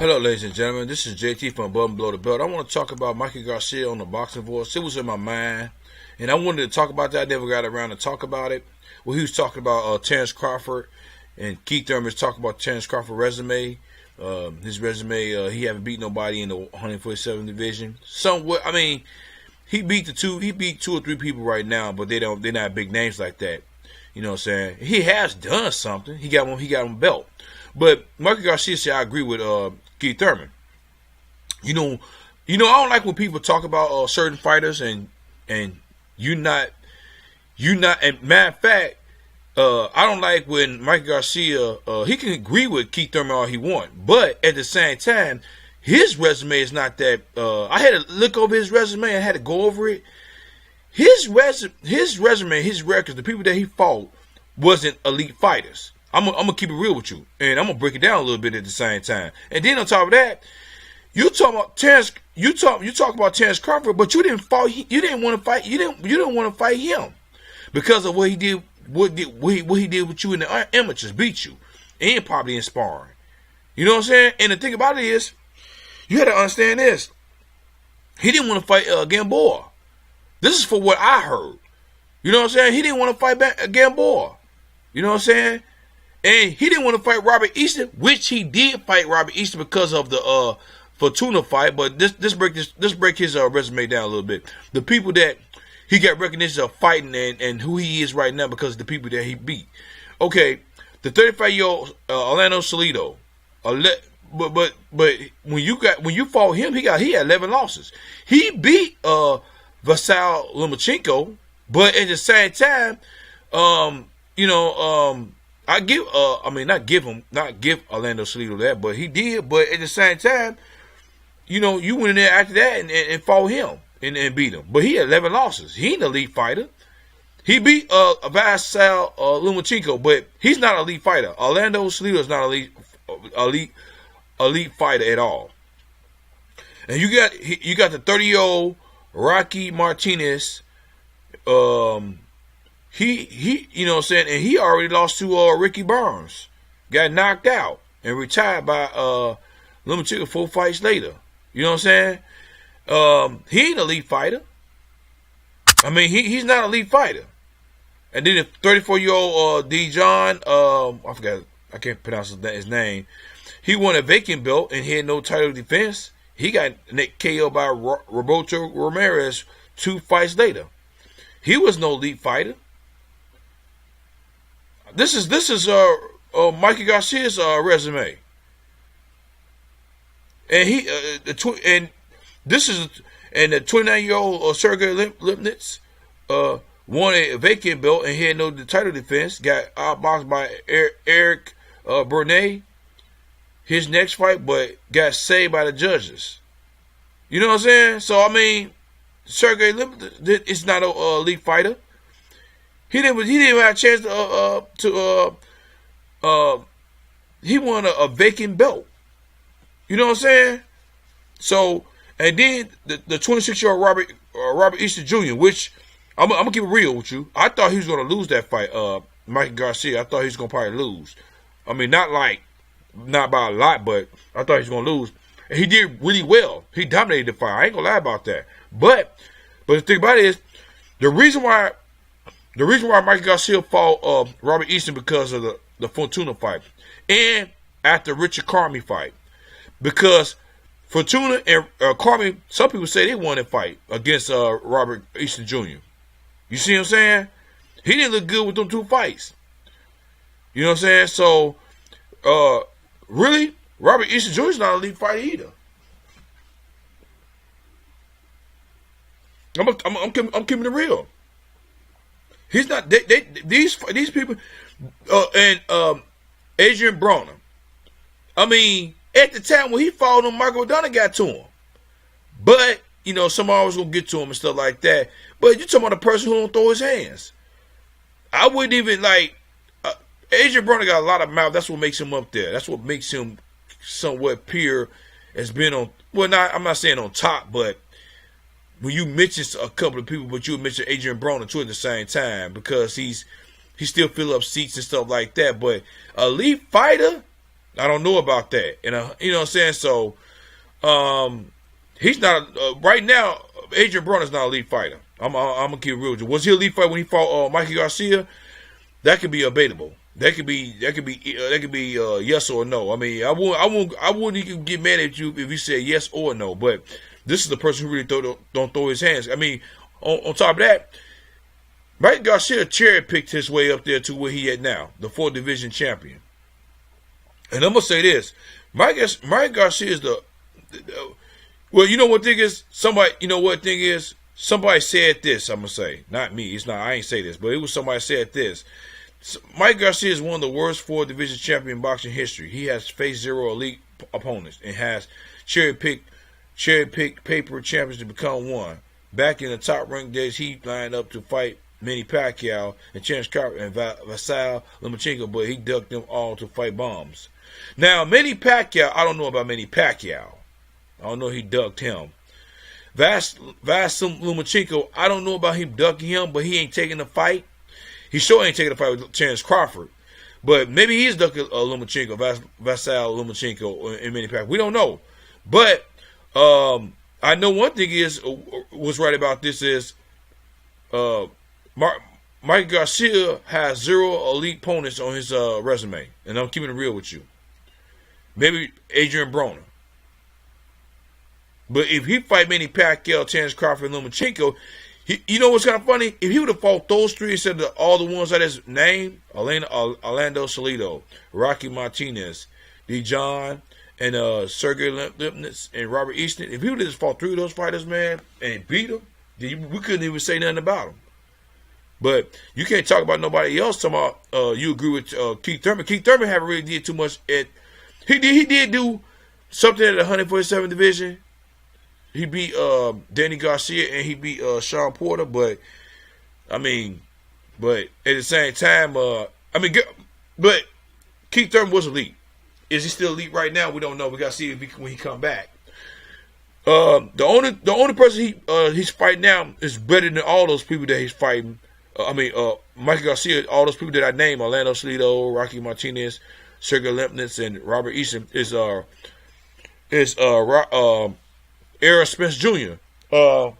Hello, ladies and gentlemen. This is JT from Above and Below the Belt. I want to talk about Mikey Garcia on the boxing voice. It was in my mind, and I wanted to talk about that. I never got around to talk about it. Well, he was talking about Terence Crawford, and Keith Thurman was talking about Terence Crawford's resume. His resume, he haven't beat nobody in the 147 division. Somewhat, I mean, he beat two or three people right now, but they're not big names like that. You know what I'm saying? He has done something. He got one belt. But Mikey Garcia said, I agree with Keith Thurman. You know, I don't like when people talk about certain fighters and you're not. And matter of fact, I don't like when Mikey Garcia he can agree with Keith Thurman all he wants, but at the same time, his resume is not that. I had to look over his resume. I had to go over it. His resume, his records, the people that he fought wasn't elite fighters. I'm gonna keep it real with you, and I'm gonna break it down a little bit at the same time. And then on top of that, you talk about Terence. You talk about Terence Crawford, but you didn't fight. You didn't want to fight. You didn't want to fight him because of what he did. What he did with you in the amateurs, beat you, and probably in sparring. You know what I'm saying? And the thing about it is, you had to understand this. He didn't want to fight Gamboa. This is for what I heard. You know what I'm saying? He didn't want to fight Gamboa. You know what I'm saying? And he didn't want to fight Robert Easton, which he did fight Robert Easton because of the Fortuna fight. But this break his resume down a little bit. The people that he got recognition of fighting and who he is right now because of the people that he beat. Okay, the 35-year-old Orlando Salido. But when you fought him, he had 11 losses. He beat Vasily Lomachenko, but at the same time, not give Orlando Salido that, but he did. But at the same time, you went in there after that and fought him and beat him. But he had 11 losses. He ain't an elite fighter. He beat Vasily Lomachenko, but he's not an elite fighter. Orlando Salido is not an elite fighter at all. And you got the 30-year-old Rocky Martinez. He you know what I'm saying, and he already lost to Ricky Burns. Got knocked out and retired by Lomachenko 4 fights later. You know what I'm saying? He ain't an elite fighter. I mean, he's not an elite fighter. And then the 34-year-old Dijon, I forgot, I can't pronounce his name. He won a vacant belt and he had no title defense. He got KO by Roberto Ramirez 2 fights later. He was no elite fighter. This is Mikey Garcia's resume, and the 29-year-old Sergey Lipnitz won a vacant belt and he had no title defense. Got outboxed by Eric Bernay his next fight, but got saved by the judges. You know what I'm saying? So I mean, Sergey Lipnitz is not an elite fighter. He didn't have a chance he won a vacant belt. You know what I'm saying? So, and then the 26-year-old Robert Easton Jr., which I'm gonna keep it real with you. I thought he was gonna lose that fight, Mikey Garcia. I thought he was gonna probably lose. I mean, not by a lot, but I thought he was gonna lose. And he did really well. He dominated the fight. I ain't gonna lie about that. But the thing about it is, the reason why Mikey Garcia fought Robert Easton because of the Fortuna fight, and after Richard Carmi fight, because Fortuna and Carmi, some people say they won that fight against Robert Easton Jr. You see what I'm saying? He didn't look good with them 2 fights. You know what I'm saying? So, really, Robert Easton Jr. is not an elite fighter either. I'm keeping it real. He's not. These people, and Adrian Broner. I mean, at the time when he fought him, Michael O'Donnell got to him. But somebody was gonna get to him and stuff like that. But you're talking about a person who don't throw his hands. I wouldn't even Adrian Broner got a lot of mouth. That's what makes him up there. That's what makes him somewhat appear as being on. Well, I'm not saying on top, but when you mention a couple of people, but you mention Adrian Broner too at the same time because he still fill up seats and stuff like that. But elite fighter, I don't know about that. And you know what I'm saying? So he's not right now. Adrian Broner's not an elite fighter. I'm gonna keep it real with you. Was he an elite fighter when he fought Mikey Garcia? That could be debatable. That could be yes or no. I mean, I wouldn't even get mad at you if you said yes or no. But this is the person who really don't throw his hands. I mean, on top of that, Mike Garcia cherry picked his way up there to where he at now, the 4th division champion. And I'm gonna say this: Mike Garcia is well, you know what thing is? Somebody said this. I'm gonna say, not me. It's not. I ain't say this, but it was somebody said this. Mike Garcia is one of the worst 4th division champion in boxing history. He has faced 0 elite opponents and has cherry picked paper champions to become one. Back in the top ranked days, he lined up to fight Manny Pacquiao and Terence Crawford and Vasily Lomachenko, but he ducked them all to fight bombs. Now, Manny Pacquiao, I don't know about Manny Pacquiao. I don't know he ducked him. Vasily Lomachenko, I don't know about him ducking him, but he ain't taking the fight. He sure ain't taking the fight with Terence Crawford. But maybe he's ducking Lomachenko, Vasily Lomachenko and Manny Pacquiao. We don't know. But I know one thing was right about this is Mike Garcia has 0 elite opponents on his resume. And I'm keeping it real with you. Maybe Adrian Broner. But if he fight Manny Pacquiao, Terence Crawford, and Lomachenko, you know what's kind of funny? If he would have fought those 3 instead of all the ones I just named, Orlando Salido, Rocky Martinez, Dijon, and Sergey Lipnitz, and Robert Easton, if he would have just fought 3 of those fighters, man, and beat them, we couldn't even say nothing about them. But you can't talk about nobody else talking about you agree with Keith Thurman. Keith Thurman haven't really did too much he did do something at the 147 division. He beat Danny Garcia and he beat Sean Porter, but at the same time, but Keith Thurman was elite. Is he still elite right now? We don't know. We gotta see when he come back. The only person he's fighting now is better than all those people that he's fighting. Mikey Garcia, all those people that I named, Orlando Salido, Rocky Martinez, Sergey Lipnitz, and Robert Easton, is Errol Spence Jr. And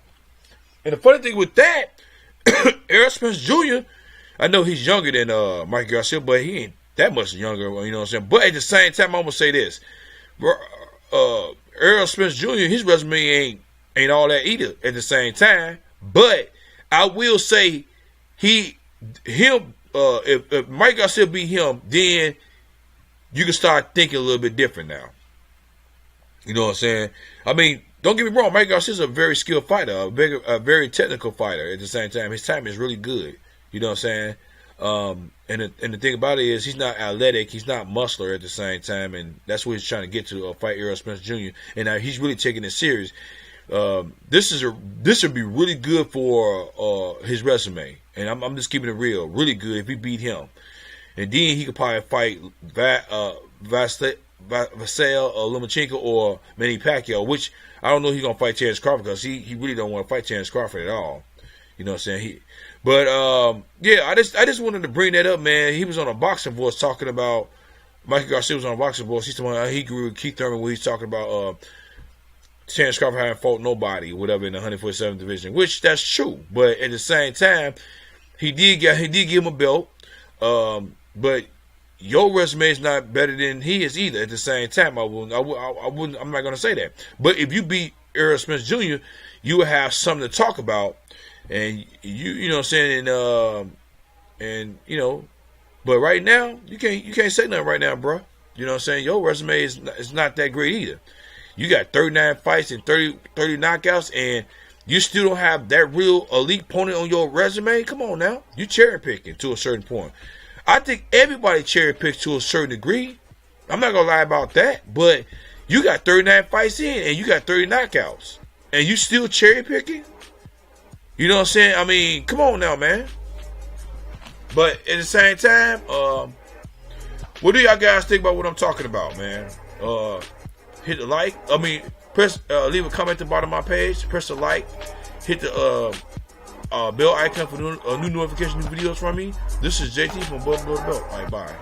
the funny thing with that, Errol Spence Jr., I know he's younger than Mike Garcia, but he ain't that much younger, you know what I'm saying? But at the same time, I'm going to say this. Errol Spence Jr., his resume ain't all that either at the same time. But I will say if Mike Garcia beat him, then you can start thinking a little bit different now. You know what I'm saying? I mean, don't get me wrong, Mike Garcia is a very skilled fighter, a very technical fighter at the same time. His timing is really good. You know what I'm saying? And the thing about it is he's not athletic, he's not muscular at the same time, and that's what he's trying to get to, fight Errol Spence Jr. And he's really taking it serious. This would be really good for his resume, and I'm just keeping it real, really good if he beat him, and then he could probably fight Vasily Lomachenko or Manny Pacquiao, which I don't know if he's gonna fight Terence Crawford because he really don't want to fight Terence Crawford at all. You know what I'm saying? I just wanted to bring that up, man. He was on a boxing voice talking about Mikey Garcia was on a boxing voice. He's talking about he grew with Keith Thurman where he's talking about Terence Crawford hadn't fought nobody, whatever, in the 147 division, which that's true. But at the same time, he did give him a belt. But your resume is not better than he is either. At the same time, I'm not gonna say that. But if you beat Errol Spence Jr., you will have something to talk about, and you know what I'm saying, and you know. But right now, you can't say nothing right now, bro. You know what I'm saying? Your resume is not that great either. You got 39 fights and 30 knockouts, and you still don't have that real elite opponent on your resume? Come on now. You cherry picking to a certain point. I think everybody cherry picks to a certain degree. I'm not going to lie about that. But you got 39 fights in, and you got 30 knockouts. And you still cherry picking? You know what I'm saying? I mean, come on now, man. But at the same time, what do y'all guys think about what I'm talking about, man? Hit the like. Press leave a comment at the bottom of my page. Press the like. Hit the bell icon for new notification, new videos from me. This is JT from Bud Belt. All right, bye.